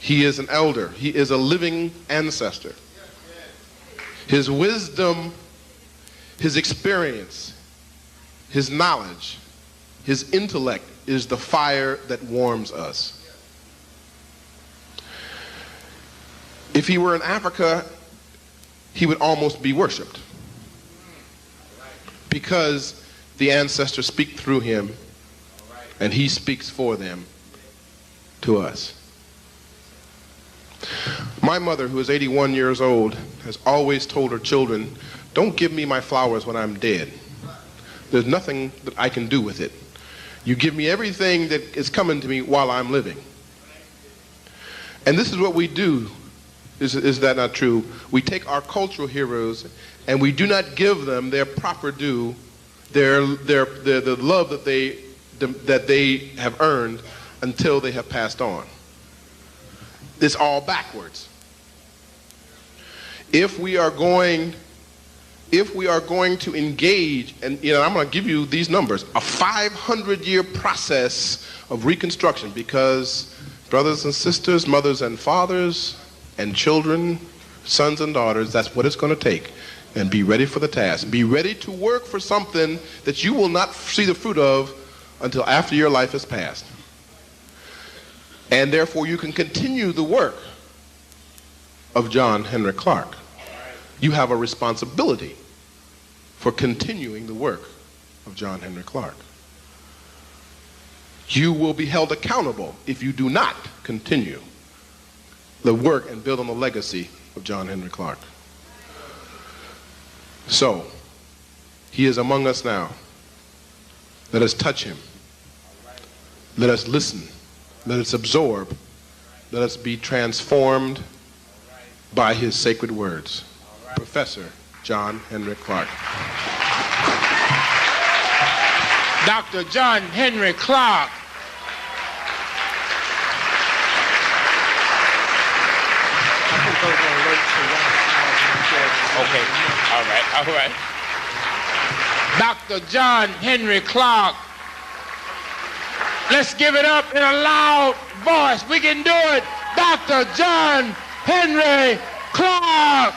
He is an elder. He is a living ancestor. His wisdom, his experience, his knowledge, his intellect is the fire that warms us. If he were in Africa, he would almost be worshipped, because the ancestors speak through him and he speaks for them to us. My mother, who is 81 years old, has always told her children, don't give me my flowers when I'm dead. There's nothing that I can do with it. You give me everything that is coming to me while I'm living. And this is what we do. Is that not true? We take our cultural heroes and we do not give them their proper due, the love that they have earned until they have passed on. It's all backwards. If we are going to engage, and I'm going to give you these numbers, a 500-year process of reconstruction, because brothers and sisters, mothers and fathers, and children, sons and daughters, that's what it's going to take. And be ready for the task. Be ready to work for something that you will not see the fruit of until after your life has passed. And therefore you can continue the work of John Henrik Clarke. You have a responsibility for continuing the work of John Henrik Clarke. You will be held accountable if you do not continue the work and build on the legacy of John Henrik Clarke. So, he is among us now. Let us touch him. Let us listen. Let us absorb. Let us be transformed by his sacred words. Professor John Henrik Clarke. Dr. John Henrik Clarke. Okay, all right. Dr. John Henrik Clarke. Let's give it up in a loud voice. We can do it. Dr. John Henrik Clarke.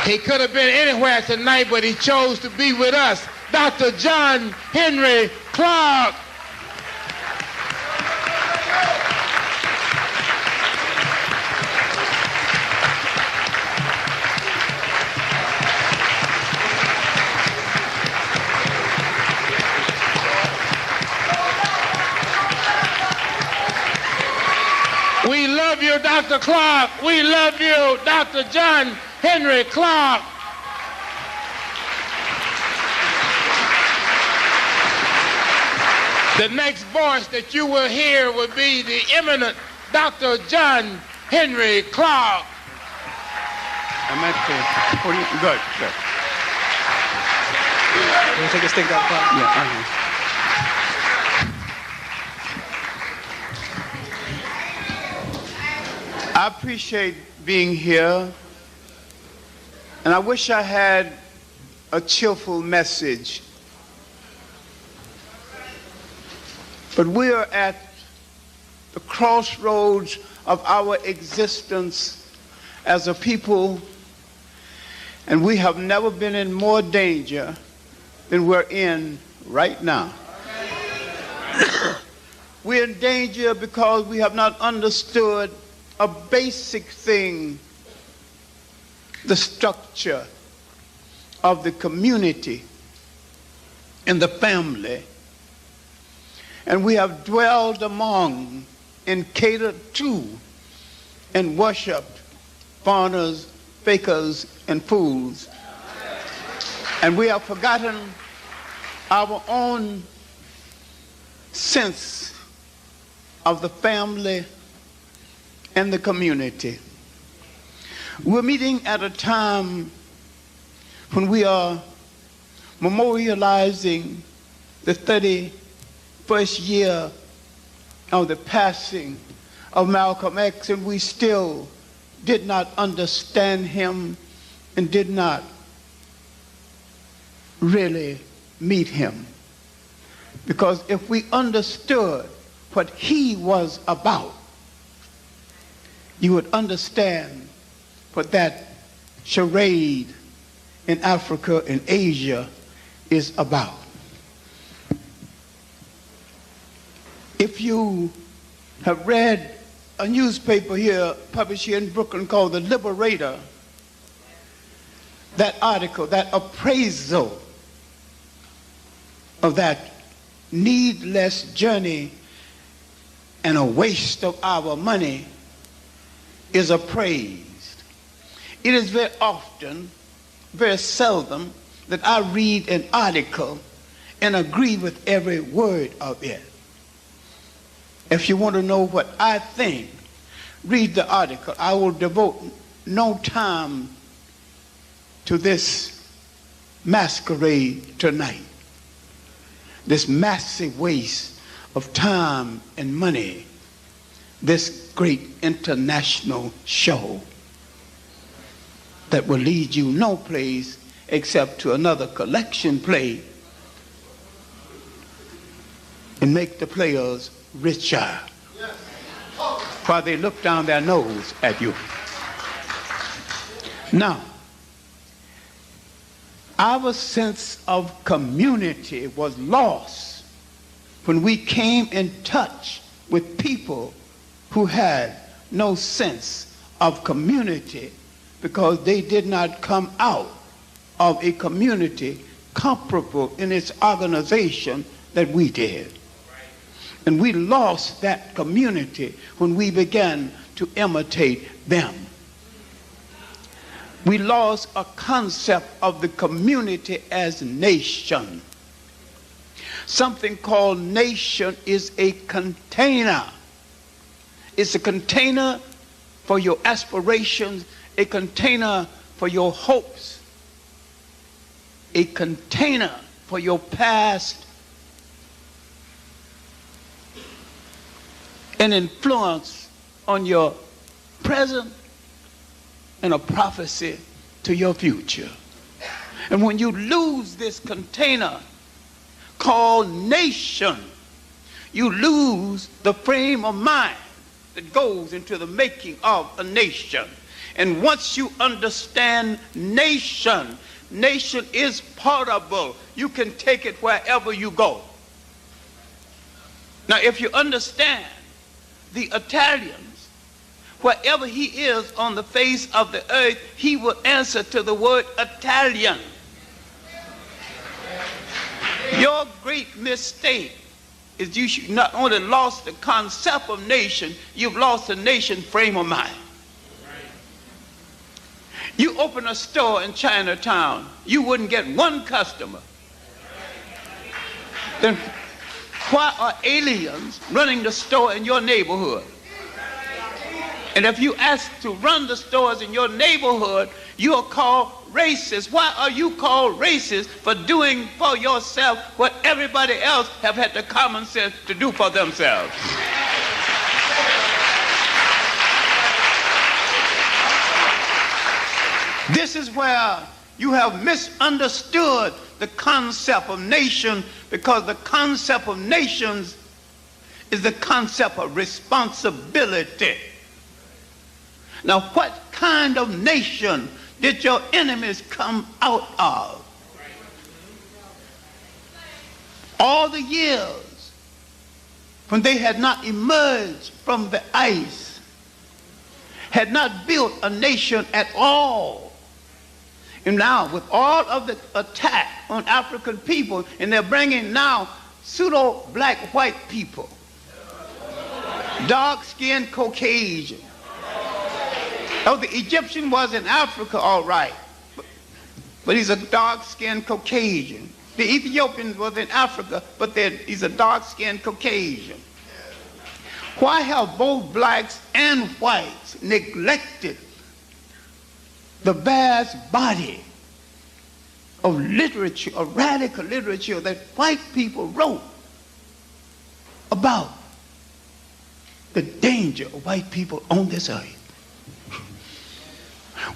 He could have been anywhere tonight, but he chose to be with us. Dr. John Henrik Clarke. We love you, Dr. Clarke. We love you, Dr. John Henrik Clarke. The next voice that you will hear will be the eminent Dr. John Henrik Clarke. I'm at the podium. Good. Can you take a stick that far? Yeah. I appreciate being here, and I wish I had a cheerful message. But we are at the crossroads of our existence as a people, and we have never been in more danger than we're in right now. We're in danger because we have not understood a basic thing, the structure of the community and the family. And we have dwelled among and catered to and worshiped foreigners, fakers, and fools. And we have forgotten our own sense of the family and the community. We're meeting at a time when we are memorializing the 31st year of the passing of Malcolm X, and we still did not understand him and did not really meet him. Because if we understood what he was about, you would understand what that charade in Africa and Asia is about. If you have read a newspaper here, published here in Brooklyn, called The Liberator, that article, that appraisal of that needless journey and a waste of our money is appraised. It is very often, very seldom, that I read an article and agree with every word of it. If you want to know what I think, read the article. I will devote no time to this masquerade tonight, this massive waste of time and money, this great international show that will lead you no place except to another collection play and make the players richer while they look down their nose at you. Now, our sense of community was lost when we came in touch with people who had no sense of community, because they did not come out of a community comparable in its organization that we did. And we lost that community when we began to imitate them. We lost a concept of the community as nation. Something called nation is a container. It's a container for your aspirations, a container for your hopes, a container for your past, an influence on your present, and a prophecy to your future. And when you lose this container called nation, you lose the frame of mind that goes into the making of a nation. And once you understand nation, nation is portable. You can take it wherever you go. Now, if you understand the Italians, wherever he is on the face of the earth, he will answer to the word Italian. Your great mistake is you should not only lost the concept of nation, you've lost the nation frame of mind. You open a store in Chinatown, you wouldn't get one customer. Then why are aliens running the store in your neighborhood? And if you ask to run the stores in your neighborhood, you are called racist. Why are you called racist? For doing for yourself what everybody else have had the common sense to do for themselves. This is where you have misunderstood the concept of nation, because the concept of nations is the concept of responsibility. Now, what kind of nation did your enemies come out of? All the years when they had not emerged from the ice, had not built a nation at all. And now, with all of the attack on African people, and they're bringing now pseudo-black white people, dark-skinned Caucasian. Oh, the Egyptian was in Africa, all right, but he's a dark-skinned Caucasian. The Ethiopian was in Africa, but he's a dark-skinned Caucasian. Why have both blacks and whites neglected the vast body of literature, of radical literature that white people wrote about the danger of white people on this earth?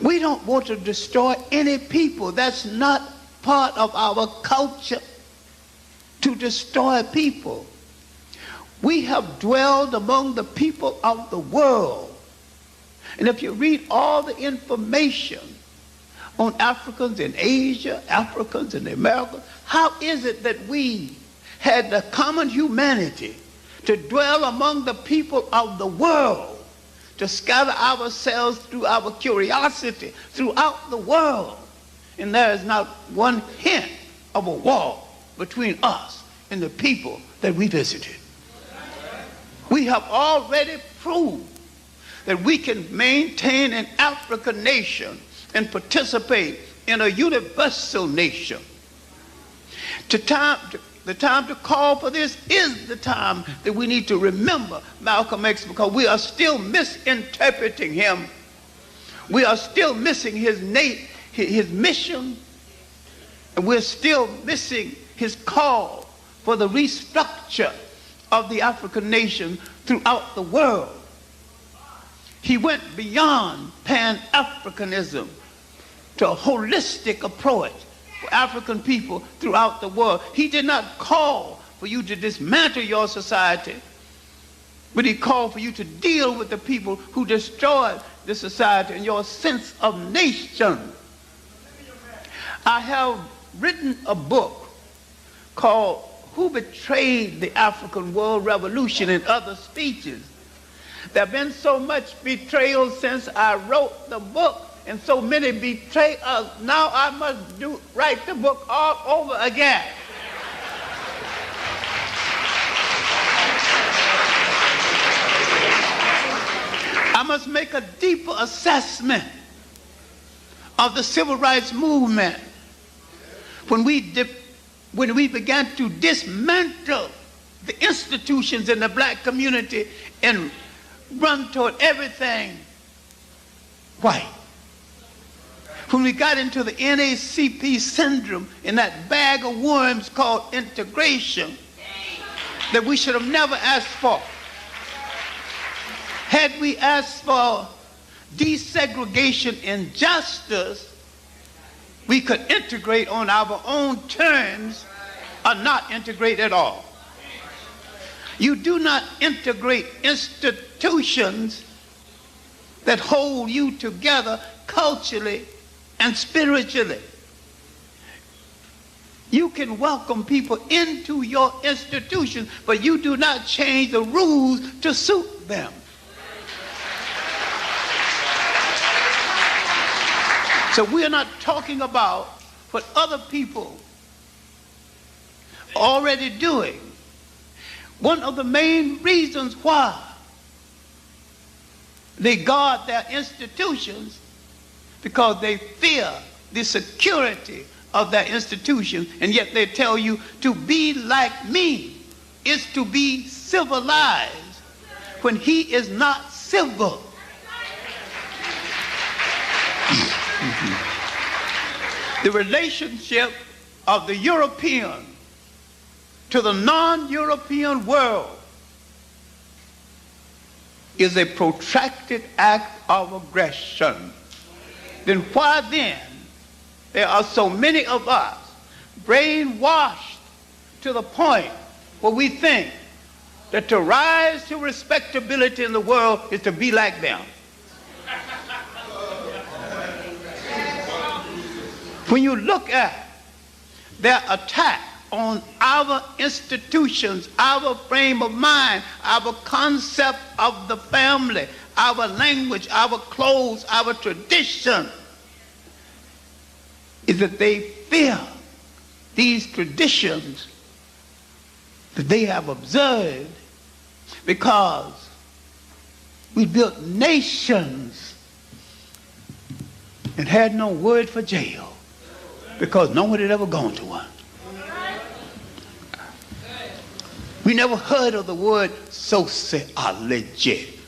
We don't want to destroy any people. That's not part of our culture. to destroy people. We have dwelled among the people of the world. And if you read all the information on Africans in Asia, Africans in the Americas, how is it that we had the common humanity to dwell among the people of the world, to scatter ourselves through our curiosity throughout the world, and there is not one hint of a wall between us and the people that we visited? We have already proved that we can maintain an African nation and participate in a universal nation. The time to call for this is the time that we need to remember Malcolm X, because we are still misinterpreting him. We are still missing his mission, and we're still missing his call for the restructure of the African nation throughout the world. He went beyond Pan-Africanism to a holistic approach for African people throughout the world. He did not call for you to dismantle your society, but he called for you to deal with the people who destroyed the society and your sense of nation. I have written a book called Who Betrayed the African World Revolution and Other Speeches. There have been so much betrayal since I wrote the book, and so many betray us. Now I must write the book all over again. I must make a deeper assessment of the civil rights movement when we began to dismantle the institutions in the black community and run toward everything white. When we got into the NACP syndrome and that bag of worms called integration that we should have never asked for. Had we asked for desegregation and justice, we could integrate on our own terms or not integrate at all. You do not integrate institutions that hold you together culturally and spiritually. You can welcome people into your institution, but you do not change the rules to suit them. So we are not talking about what other people are already doing. One of the main reasons why they guard their institutions, because they fear the security of their institutions, and yet they tell you to be like me is to be civilized when he is not civil. The relationship of the European to the non-European world is a protracted act of aggression. Then why then there are so many of us brainwashed to the point where we think that to rise to respectability in the world is to be like them? When you look at their attack on our institutions, our frame of mind, our concept of the family, our language, our clothes, our tradition, is that they fear these traditions that they have observed, because we built nations and had no word for jail, because no one had ever gone to one. We never heard of the word sociology.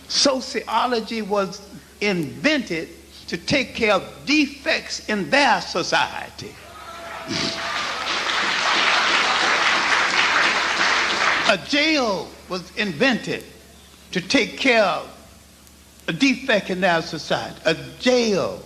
Sociology was invented to take care of defects in their society. A jail was invented to take care of a defect in their society. A jail